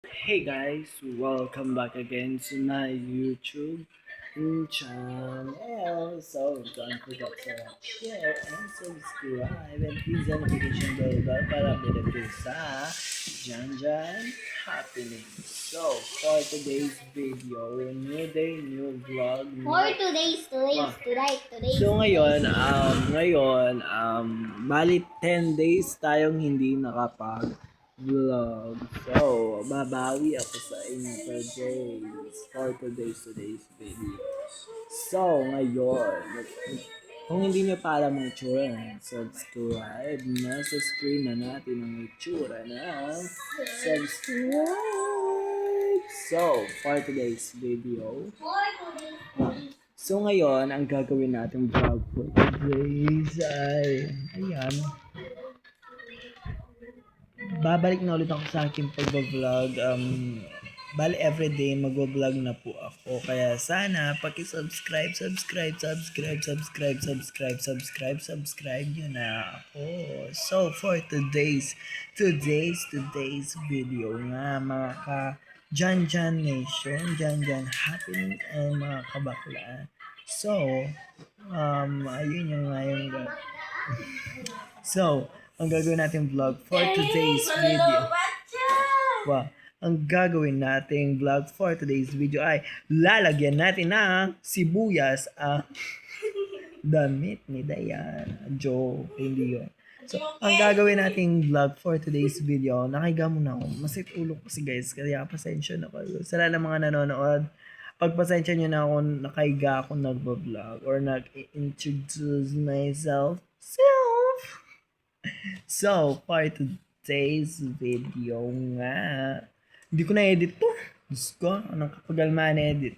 Hey guys, welcome back again to my YouTube channel. So don't forget to like, share, and subscribe, and please the notification bell para updated kayo sa Janjan Happening. So for today's video, new day, new vlog. For today's. So ngayon, bali 10 days tayong hindi nakapag-vlog. So, babawi ako sa inyo for today's video. So, ngayon, kung hindi nyo pa alam ang itsura ng subscribe, nasa screen na natin ang itsura ng subscribe. So, for today's video, so ngayon, ang gagawin natin vlog for today's ay, ayan, babalik na ulit ako sa aking pag-vlog. Bali everyday mag-vlog na po ako. Kaya sana subscribe nyo na ako. So for today's video nga mga Janjan Nation, Janjan Happening, and mga kabaklaan. So, ayun yung nga yung So, ang gagawin natin vlog for today's video. Wow. Ang gagawin nating vlog for today's video ay lalagyan natin ng sibuyas ang damit ni Dayan. Joke, hindi yun. So, ang gagawin nating vlog for today's video, nakahiga muna ako. Masakit ulo kasi guys, kaya pasensya na kayo. Sa lahat ng mga nanonood, pagpasensya nyo na ako, nakahiga ako nagbablog or nag-introduce myself. So, for today's video nga, hindi ko na-edit to. Diyos ko, anong kapag man-edit.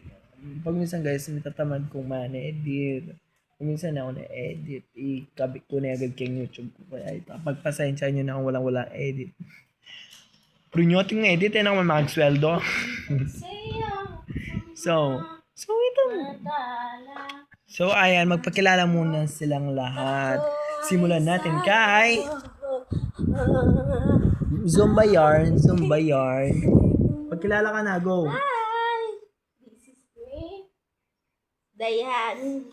Pag minsan guys, natatamad kong man-edit. Pag minsan ako na-edit, ikabit ko na agad kay YouTube ko. Kaya ito, pagpasensya nyo na kung walang edit. Pero nyo ating edit, eh naman magsweldo. So ito. So, ayan, magpakilala muna silang lahat. Simulan natin kay Zumba Yarn. Pagkilala ka na, go. Hi! This is me, Dayan.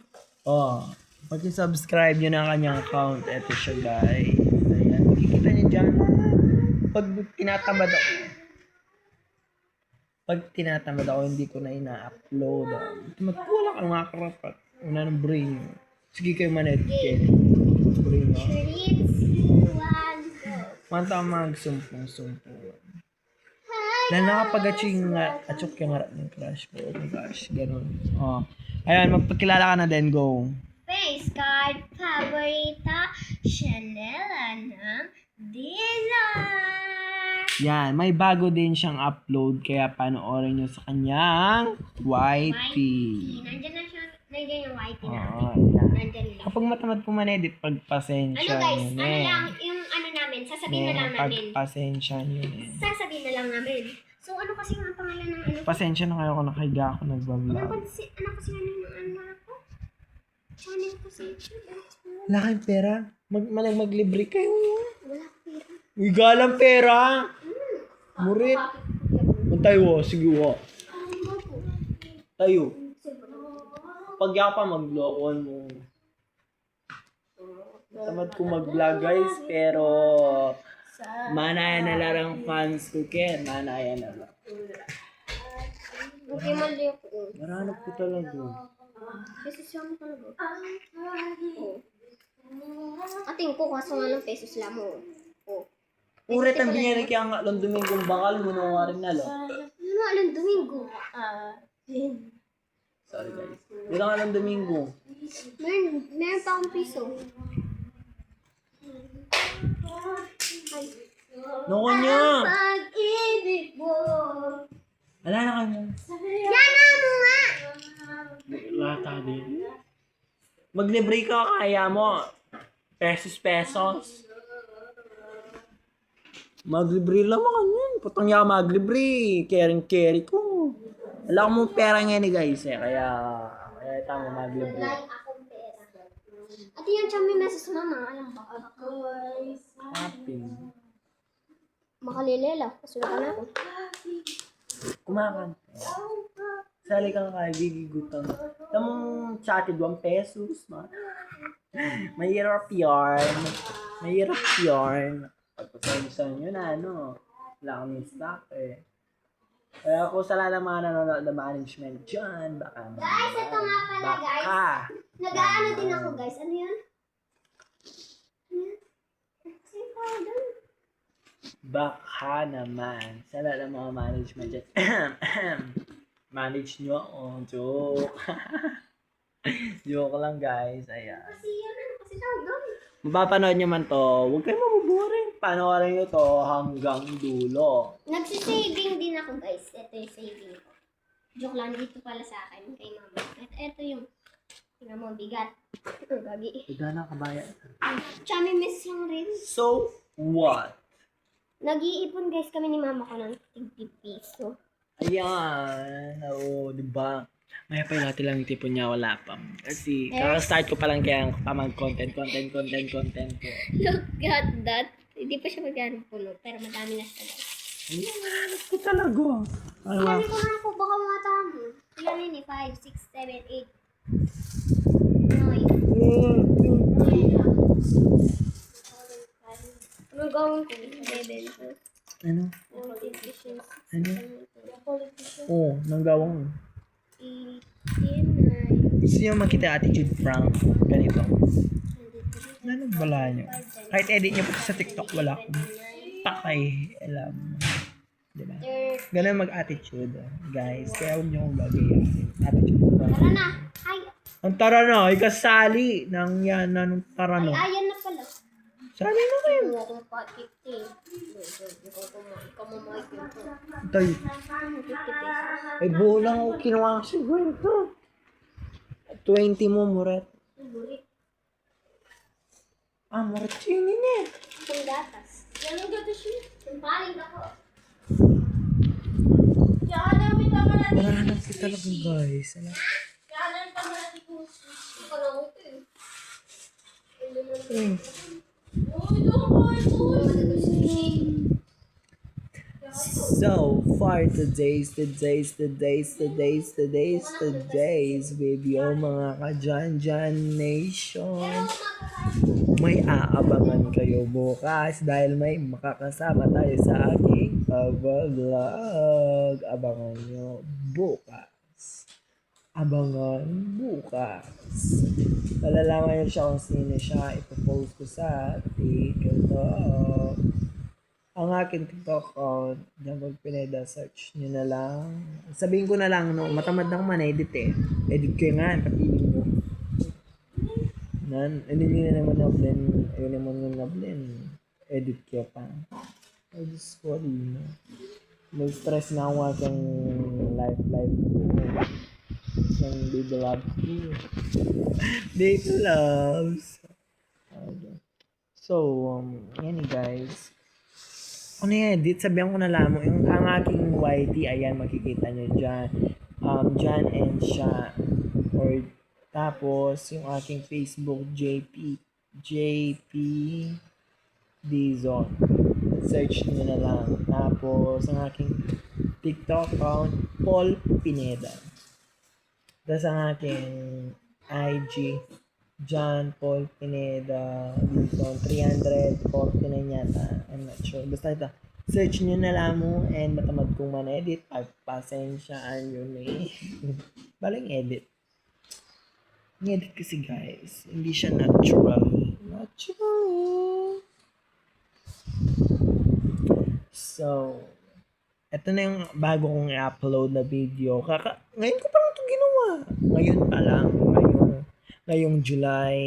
Oh, pag-subscribe nyo na ang kanyang account. Ito siya, guys. Ayan, makikita nyo dyan. Pag tinatamad ako, hindi ko na ina-upload. Wala kang makakarapat. Una ng brain. Sige kayo manedit kayo. Brain, no? 3, 2, 1, go. Manta magsumpong-sumpong. Lalo na kapag achok yung harap ng crush ko. Oh my gosh, ganun. Oh. Ayan, magpakilala ka na din, go. Face card, paborita, Chanel, ng dealer. Yan, may bago din siyang upload kaya panoorin nyo sa kanyang YT. Nandiyan na siya. Nandiyan yung YT Oo, namin. yan. Nandiyan lang. Kapag matamad pumana-edit, pagpasensya Ano guys, nyo ano eh. lang, yung ano namin, sasabihin na lang namin. Pagpasensya nyo eh. Sasabihin na lang namin. So ano kasi nga ang pangalan ng ano? Pasensya na kayo kung nakahiga ako Ano nagbablog. kasi ano ako? Ano kasi? Wala kayong pera? Maglibre kayo. Wala pera. Igalang pera. Murit. Tayo, sige wa. Tayo. Pag pa maglokon mo. Tamad ko mag-vlog guys, pero manaya na larang fans ko Ken. Manaya na lang. Okay, mali ako. Maranap ko talaga. Kasi siya mo talaga. Oo. Ating ko kaso nga ng pesos lang mo. Oo. Uret ang binyan kaya nga lang Domingong bakal mo nung warin na lo. Ano alam Domingo? Sorry guys. Hindi lang alam Domingo. Meron pa akong piso. Ay. Noko niya. Pag-ibig mo. Wala na kanya. Yana mo nga! Lata din. Maglibre ka kaya mo. Pesos. Maglibre lang mo kanyan. Putang niya maglibre. Carry ko. Wala akong pera ngayon guys eh. Kaya tama maglibre. Wala akong pera. Ate yung chami message mama. Alam ba? Happy. Makalilela. Kasulatan ako. Kumakanta. Sali kang kaibigan. Tamong chatted 1 pesos, ma. Mahirap yarn. Mahirap yarn. Pagpapensyon nyo na, ano. Wala kami stock eh. Kaya kung sa lahat ng mga nanonood na management dyan, baka Guys, ito nga pala, guys. baka. Nag-aano din ako, guys. Ano yan? Same powder. Baka naman. Sa lahat ng mga management dyan. Manage nyo ako. Joke. Joke lang guys. Ayan. Kasi yan, kasi tawag doon. Mapapanood nyo man to. Huwag kayo mabuboring. Panoorin nyo to hanggang dulo. Nagsisaving din ako, guys. Ito yung saving ko. Joke lang, dito pala sa akin, kay mama. Ito yung, tingnan mo, bigat. Ito, gagi. Ito na kabayan. Chami miss lang rin. So, what? Nag-iipon, guys, kami ni mama ko ng tig piso. Ayan. Oo, diba? May pa natin lang yung tipon niya, wala pa. Kasi, kaka-start ko pa lang kaya pa mag-content ko. Look at that. Hindi pa siya magkano puno, pero madami na siya, guys. Ayan, hanap ko talaga. Ano ba? Sabi ko nga po, baka mga tamo. Ilan yun eh, 5, 6, 7, 8, 9. Anong gawin ko? 11. Ano? Politicians. Ano? Politicians. Oo, nanggawang. 18, 9. Gusto nyo makita attitude prank? Ganito. Ano bala nyo? Kahit edit nyo pa sa TikTok, wala akong pakay. Alam. Diba? Ganun mag-attitude, guys. Kaya huwag nyo akong gagawin. Attitude prank. Tara na. Ay, Ang tara na, ikasali nang yan na nung tara na. ayan na pala. Sali na kayo. Huwag akong pa-50. Ikaw mamahigil ko. Tayo. 50 pesos. Ay, buo lang ako kinuha kasi kwento. 20 mo, Muret. Bulit. Ah, Muret, sinin eh. Yung gatas. Yan ang gatas yun. Yung paling ako. Marahanap ko talaga, guys. Ano? Ikaw lang ito eh. Eh. So far today's video mga ka-Jan Nation. May aabangan kayo bukas dahil may makakasama tayo sa aking vlog. Abangan nyo bukas. Malalaman nyo siya kung sino siya. Ipopost ko sa TikTok. Ang aking TikTok account, Jambog Pineda, search nyo na lang. Sabihin ko na lang, no, matamad lang man edit eh. Edit ko nga, kapiling mo. Hindi na naman na-blend. Ayun naman yung na-blend. Edit ko pa. I just worry, no. Nag-stress na ako aking life ko. Ng baby love ko. Baby loves. So, yan guys. Ano yan, edit? Sabihan ko na lang mo. Yung ang aking YT, ayan, makikita nyo dyan. Jan and Sha. Or, tapos, yung aking Facebook, JP Dizon. Search nyo na lang. Tapos, ang aking TikTok account, Paul Pineda. Tapos, ang aking IG, John Paul Pineda Dizon, 349 yata. I'm not sure. Basta ito. Search nyo na lang mo and matamad kong man-edit. Pagpasensyaan yun eh. Balang edit. Ang edit kasi guys, hindi siya natural. So, ito na yung bago kong i-upload na video. Ngayon ko pa lang ito ginawa. Ngayon pa lang. Ngayong July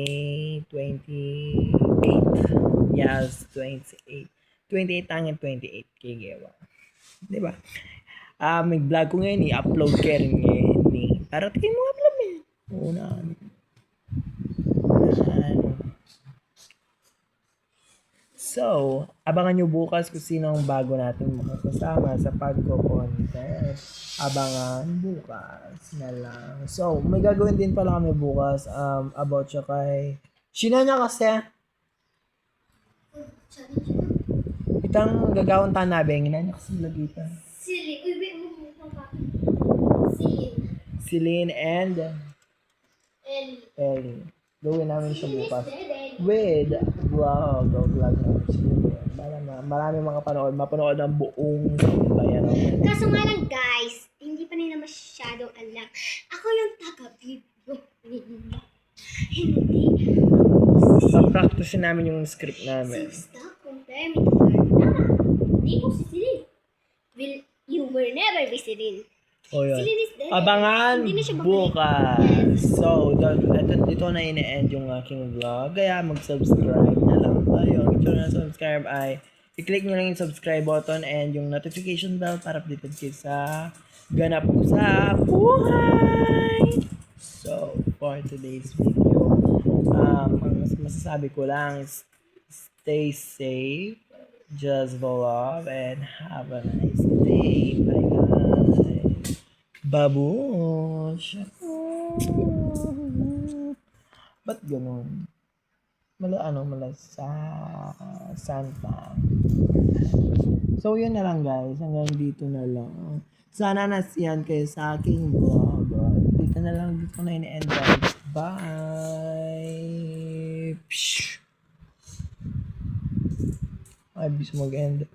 28. Yes, 28. 28 hanggang 28 kay Gewa. Diba? May vlog ko ngayon i-upload ko rin ngayon. Para tingin mo upload eh. Una. So, abangan nyo bukas kung sino ang bago natin makakasama sa pagko-content. Abangan bukas na lang. So, may gagawin din pala kami bukas about siya kay Shinanya kasi. Itang gagawin tanabeng, inanya kasi lagitan. Silly. Uy, wait mo pa. Silly. Celine and Ellie. Ellie. Gawin namin siya Silly is bukas. dead, Ellie. With, wow, go vlog namin siya. Marami mga mapanood ng buong bayan. Kaso nga lang guys, hindi pa nila masyadong alam. Ako yung taga-video nila. Hindi. Papracticein namin yung script namin. Stop compare me to her. Tama. Hindi ko si Celine. You will never be Celine. O yun. Celine is dead. Abangan Hindi na siya babalik. bukas. So, ito na in-end yung aking vlog. Kaya mag-subscribe na lang tayo. Ang ito na subscribe ay i-click nyo lang yung subscribe button and yung notification bell para updated kayo sa ganap ko sa buhay. So, for today's video, ang masasabi ko lang is stay safe, just love, and have a nice day. Bye guys. Babush. Ba't ganun? Mala sa Santa. So, yun na lang guys. Hanggang dito na lang. Sana nasiyan kayo sa aking vlog. Dito na lang. Dito na in-end guys. Bye! Psh! Ay, bis mag-end.